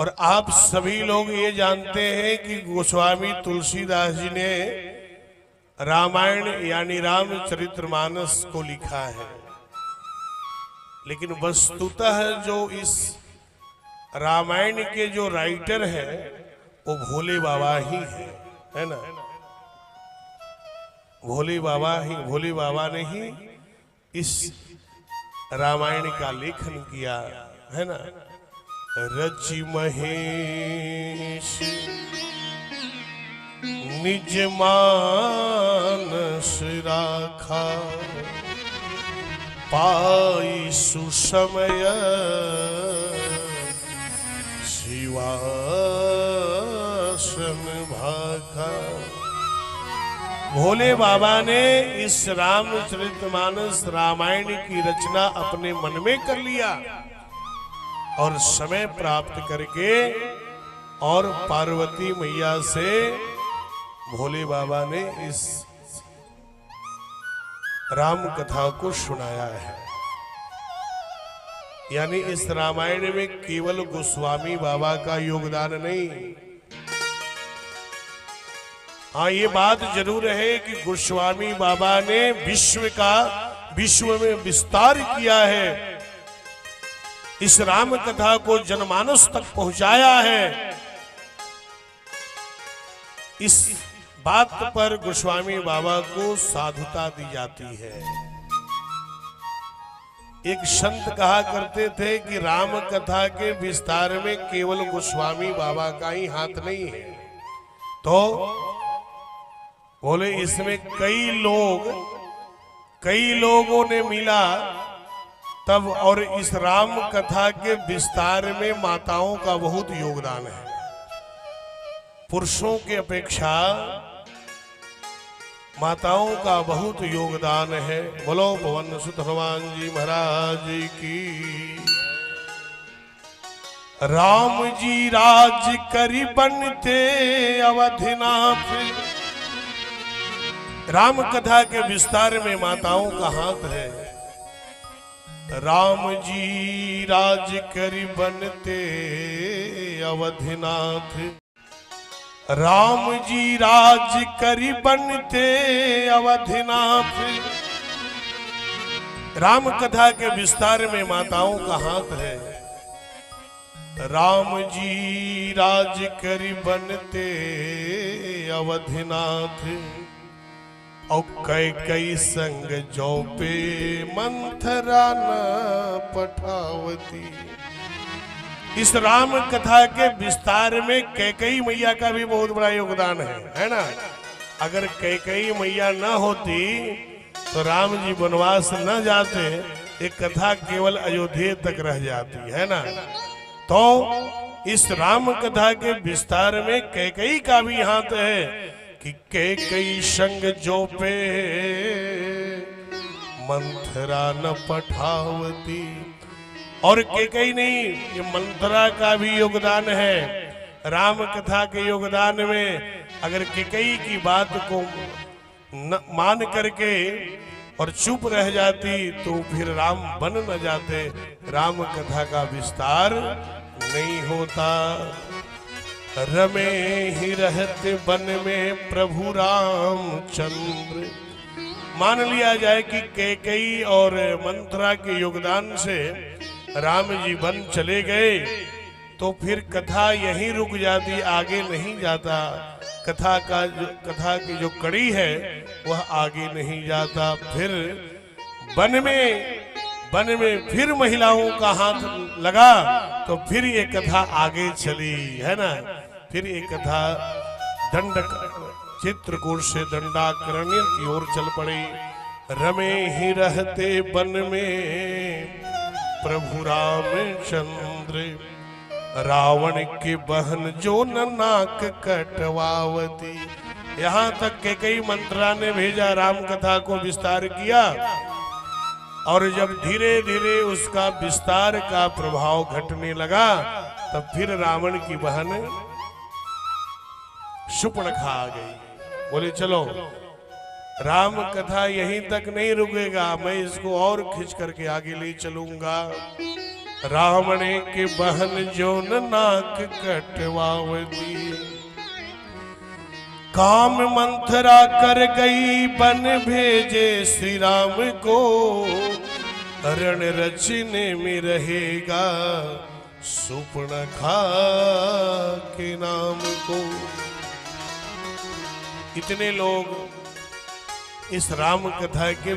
और आप सभी लोग ये जानते हैं कि गोस्वामी तुलसीदास जी ने रामायण यानी रामचरितमानस को लिखा है, लेकिन वस्तुतः जो इस रामायण के जो राइटर हैं वो भोले बाबा ही है ना। भोले बाबा ने ही इस रामायण का लेखन किया है ना। रचि महेश निज मानस राखा, पाई सुसमय शिवासन भाखा। भोले बाबा ने इस रामचरितमानस रामायण की रचना अपने मन में कर लिया और समय प्राप्त करके और पार्वती मैया से भोले बाबा ने इस राम कथा को सुनाया है। यानी इस रामायण में केवल गोस्वामी बाबा का योगदान नहीं। हाँ, ये बात जरूर है कि गोस्वामी बाबा ने विश्व में विस्तार किया है, इस राम कथा को जनमानस तक पहुंचाया है। इस बात पर गोस्वामी बाबा को साधुता दी जाती है। एक संत कहा करते थे कि राम कथा के विस्तार में केवल गोस्वामी बाबा का ही हाथ नहीं है, तो बोले इसमें कई लोगों ने मिला तब, और इस राम कथा के विस्तार में माताओं का बहुत योगदान है। पुरुषों के अपेक्षा माताओं का बहुत योगदान है। बोलो पवन सुत हनुमान जी महाराज की। राम जी राज करी बनते अवधिनाथ। राम कथा के विस्तार में माताओं का हाथ है। राम जी राज करी बनते अवधिनाथ। राम जी राज करी बनते अवधिनाथ। राम कथा के विस्तार में माताओं का हाथ है। राम जी राज करी बनते अवधिनाथ। और कई संग जो पे मंथरा न पठावती। इस राम कथा के विस्तार में कैकेयी मैया का भी बहुत बड़ा योगदान है ना। अगर कैकेयी मैया न होती तो राम जी वनवास न जाते, एक कथा केवल अयोध्या तक रह जाती है ना। तो इस राम कथा के विस्तार में कैकेयी का भी हाथ है कि कैकेयी संग जो पे मंथरा न पठावती। और कैकेयी नहीं, ये मंथरा का भी योगदान है। राम कथा के योगदान में अगर कैकेयी की बात को न मान करके और चुप रह जाती तो फिर राम बन न जाते, राम कथा का विस्तार नहीं होता। रमे ही रहते वन में प्रभु रामचंद्र। मान लिया जाए कि कैकेयी और मंथरा के योगदान से राम जी वन चले गए तो फिर कथा यहीं रुक जाती, आगे नहीं जाता। कथा की जो कड़ी है वह आगे नहीं जाता। फिर वन में फिर महिलाओं का हाथ लगा तो फिर ये कथा आगे चली है ना। फिर ये कथा चित्रकूट से दंडाकरण्य की ओर चल पड़ी। रमे ही रहते वन में प्रभु रामचंद्र। रावण की बहन जो नाक कटवावती। यहाँ तक कैकेयी मंथरा ने भेजा, राम कथा को विस्तार किया, और जब धीरे धीरे उसका विस्तार का प्रभाव घटने लगा तब फिर रावण की बहन शूर्पणखा आ गई। बोले चलो राम कथा यहीं तक नहीं रुकेगा, मैं इसको और खींच करके आगे ले चलूंगा। रावण के बहन जो न नाक कटवावती। काम मंथरा कर गई बन भेजे श्री राम को, रण रचने में रहेगा सुपर्णखा के नाम को। इतने लोग इस राम कथा के